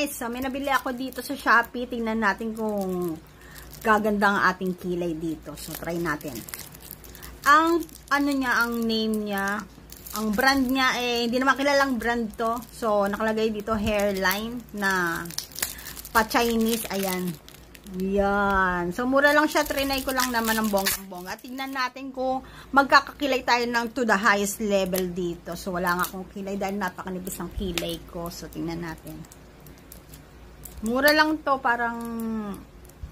guys, so may nabili ako dito sa Shopee. Tingnan natin kung gaganda ang ating kilay dito. So try natin. Ang ano niya, ang name niya, ang brand niya hindi naman kilalang brand to. So nakalagay dito hairline na pa-Chinese. Ayan. Yan. So mura lang siya. Trinay ko lang naman ng bonggang-bongga. Tingnan natin kung magkakakilay tayo ng to the highest level dito. So wala nga akong kilay dahil napakanipis ang kilay ko. So tingnan natin. Mura lang to. Parang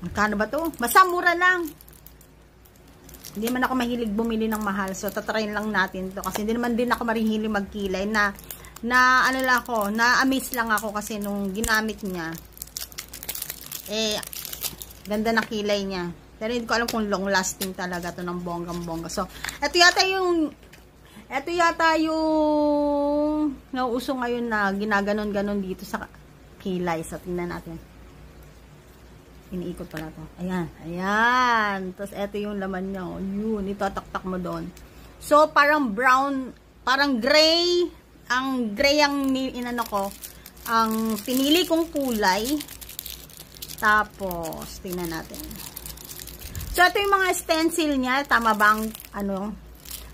magkano ba to? Basta mura lang. Hindi man ako mahilig bumili ng mahal. So tatry lang natin to. Kasi hindi naman din ako mahilig magkilay na ano lang ako, na-amaze lang ako kasi nung ginamit niya ganda na kilay niya. Pero hindi ko alam kung long lasting talaga to ng bonggang-bongga. So, ito yata yung nauuso ngayon na ginaganon-ganon dito sa kilay. So, tingnan natin. Iniikot pala to. Ayan. Ayan. Tapos, ito yung laman niya. Yun. Itataktak mo doon. So, parang brown, parang gray. Ang gray ang inano ko. Ang pinili kong kulay. Tapos, tingnan natin. So, ito yung mga stencil niya. Tama bang,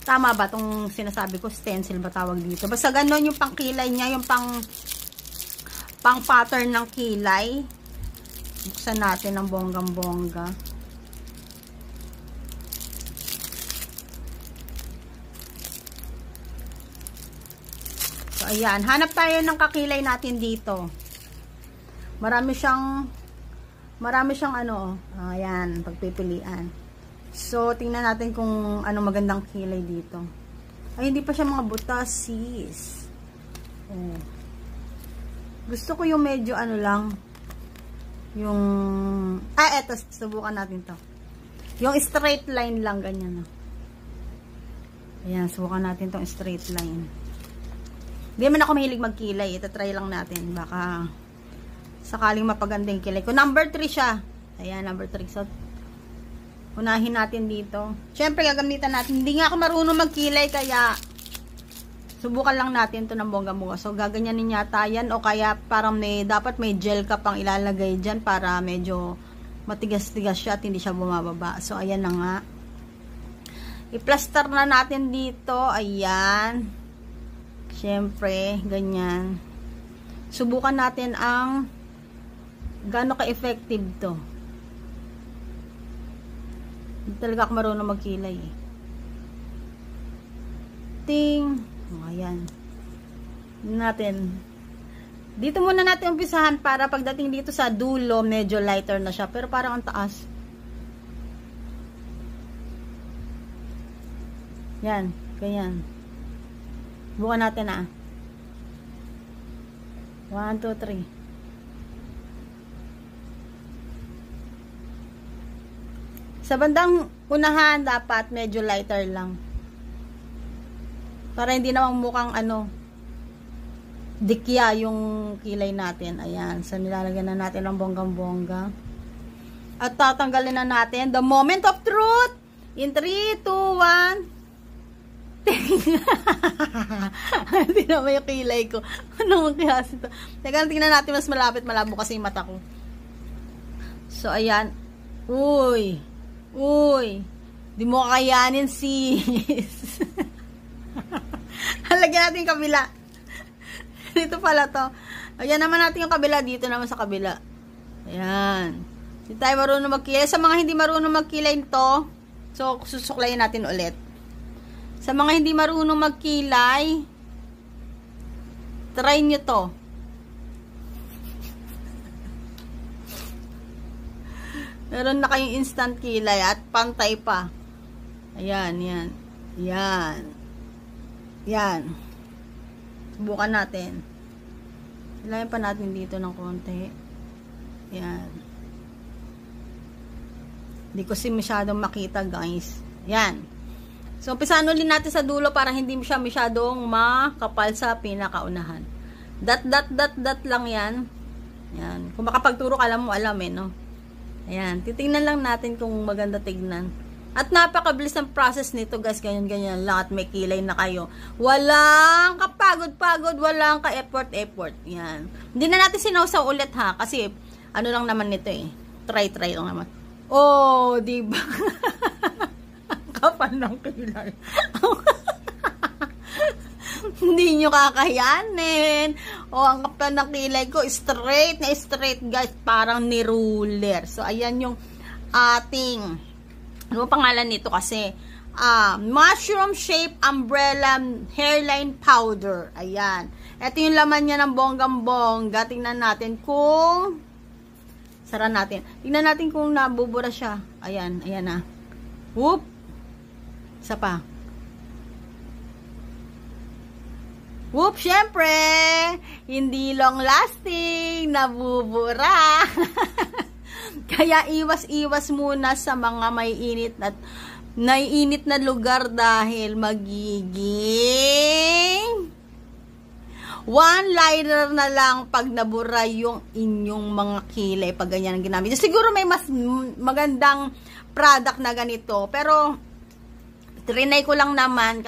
tama ba itong sinasabi ko? Stencil ba tawag dito? Basta ganun yung pangkilay niya, yung pang pattern ng kilay. Buksan natin ng bonggang-bongga. So, ayan. Hanap tayo ng kakilay natin dito. Marami siyang ayan, pagpipilian. So, tingnan natin kung ano magandang kilay dito. Ay, hindi pa siya mga butas, sis. Oh. Gusto ko yung medyo lang, yung, eto, subukan natin to. Yung straight line lang, ganyan. Ayan, subukan natin tong straight line. Hindi man ako mahilig magkilay. Ito, try lang natin. Baka sakaling mapaganda yung kilay ko. Number 3 siya. Ayan, number 3. So, unahin natin dito. Siyempre, gagamitan natin. Hindi nga ako marunong magkilay, kaya subukan lang natin to ng bongga-bongga. So, gaganyanin yata yan. O kaya, parang dapat may gel ka pang ilalagay dyan para medyo matigas-tigas siya at hindi siya bumababa. So, ayan na nga. I-plaster na natin dito. Ayan. Siyempre, ganyan. Subukan natin ang gaano ka-effective to. Hindi talaga ako marunong magkilay Ting! Ayan. Natin. Dito muna natin umpisahan para pagdating dito sa dulo, medyo lighter na siya. Pero parang ang taas. Yan. Ganyan. Bukan natin 1, 2, 3. Sa bandang unahan, dapat medyo lighter lang. Para hindi naman mukhang dikya yung kilay natin. Ayan. So, nilalagyan na natin ang bonggang-bongga. At tatanggalin na natin the moment of truth. In 3, 2, 1. Hindi naman yung kilay ko. Anong klase ito? Teka, tingnan natin mas malapit. Malabo kasi yung mata ko. So, ayan. Uy. Di mo kakayanin, sis. Halagyan natin yung kabila. Dito pala to. Ayan naman natin yung kabila. Dito naman sa kabila. Ayan. Hindi tayo marunong magkilay. Sa mga hindi marunong magkilay to, so susuklayin natin ulit. Sa mga hindi marunong magkilay, try nyo to. Meron na kayong instant kilay at pantay pa. Ayan, yan. Yan. Yan. Subukan natin. Ilayan pa natin dito ng konti. Yan. Hindi ko masyadong makita, guys. Yan. So, umpisahan ulit natin sa dulo para hindi siya masyadong makapal sa pinakaunahan. Dot lang yan. Yan. Kung makapagturo ka, alam mo, no? Ayan. Titingnan lang natin kung maganda tignan. At napakabilis ang process nito guys, ganyan-ganyan lang at may kilay na kayo. Walang kapagod-pagod, walang ka-effort-effort. Yan. Hindi na natin sinawsaw ulit ha, kasi ano lang naman nito eh. Try lang naman. Oh, di ba? Kapal ng kilay. Hindi nyo kakayanin. O, ang kapal ng kilay ko, straight na straight guys, parang ni ruler. So, ayan yung ating ano pangalan nito kasi? Mushroom Shape Umbrella Hairline Powder. Ayan. Ito yung laman niya ng bonggang-bongga. Tingnan natin kung sara natin. Tingnan natin kung nabubura siya. Ayan. Ayan na. Whoop. Isa pa. Whoop. Syempre, hindi long lasting. Nabubura. Kaya iwas-iwas muna sa mga may init at naiinit na lugar dahil magiging one liner na lang pag nabura yung inyong mga kilay pag ganyan ang ginamit. Siguro may mas magandang product na ganito pero trinay ko lang naman.